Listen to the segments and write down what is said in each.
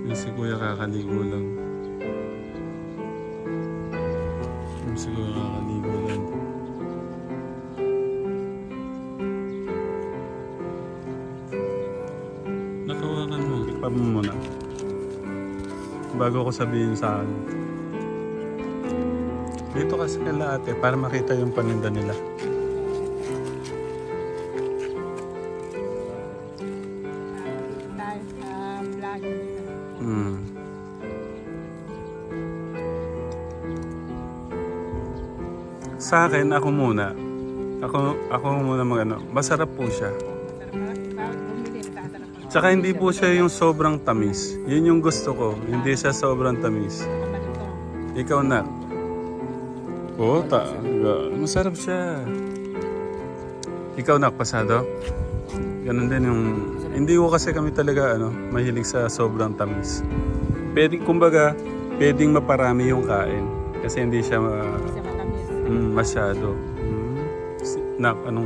Yung si Kuya kakaligo lang. Yung si Kuya kakaligo lang. Nakawakan mo. Ikpab mo muna. Bago ko sabihin sa akin. Dito kasi kala ate para makita yung paninda nila. Sa akin, ako muna. Ako muna magano. Masarap po siya. Tsaka hindi po siya yung sobrang tamis. Yun yung gusto ko. Hindi siya sobrang tamis. Ikaw na. Oo, masarap siya. Ikaw na, pasado? Ganun din yung... Hindi ko kasi kami talaga mahilig sa sobrang tamis. Kumbaga, pwedeng maparami yung kain. Kasi hindi siya masyado. Nak, ano?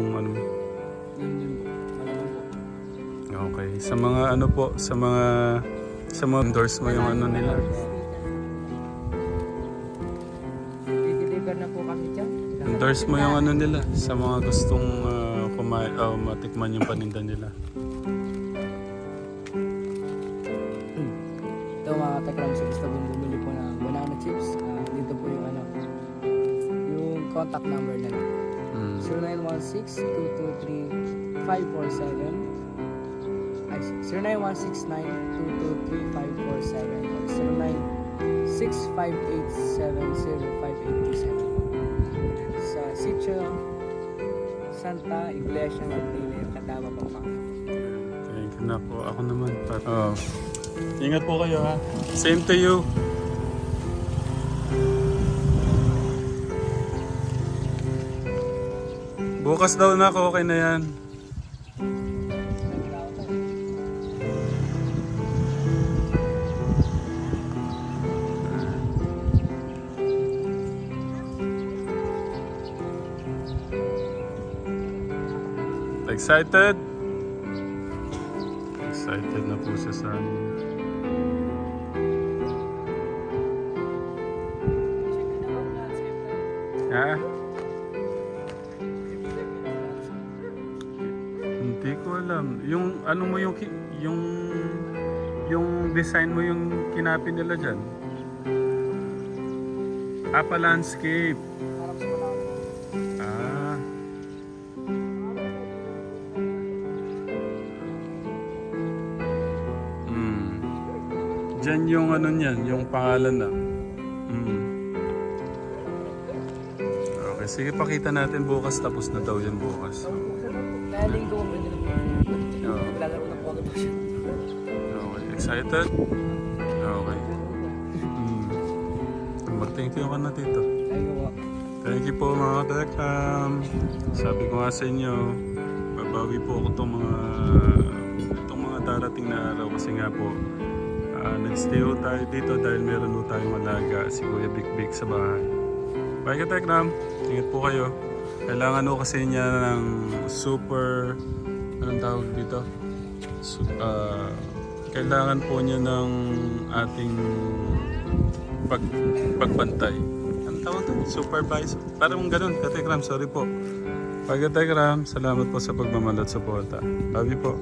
Okay. Sa mga sa mga endorse mo yung nila. I-deliver na po kami dyan. Endorse mo yung nila sa mga gustong matikman yung paninda nila. Ito mga tekram, sa gusto kong bumili po ng banana chips. Dito po yung yung contact number nila. 0916-223-547 0916-922-3547 or 0965870587 sa Sitio Santa Iglesia Magdila, Catawba, Pampanga. Thank you na po. Ako naman. Ingat po kayo ha. Same to you. Bukas daw na ako, okay na yan. Excited? Excited na po siya sa amin. Ha? Hindi ko alam. Yung mo yung design mo yung kinapin nila dyan. Pa landscape. Ah. Dyan yung niyan, yung pangalan na. Okay, sige pakita natin bukas, tapos na daw yan bukas. Naling ko mo nila. Naglalaro na po agad po siya. Okay, excited? Okay. Mag-thank you ka na dito. Thank you po mga katekram. Sabi ko nga sa inyo, babawi po ako itong mga darating na araw kasi nga po nag-stay ho tayo dito dahil meron ho tayong alaga si Kuya Big Big sa bahay. Bye katekram, ingat po kayo. Kailangan ho kasi niya ng super, anong tawag dito? Kailangan po niya ng ating pagbantay. Anong tawag ito? Supervisor. Parang ganun, katekram, sorry po. Bye katekram, salamat po sa pagmamahal at suporta. Love you po.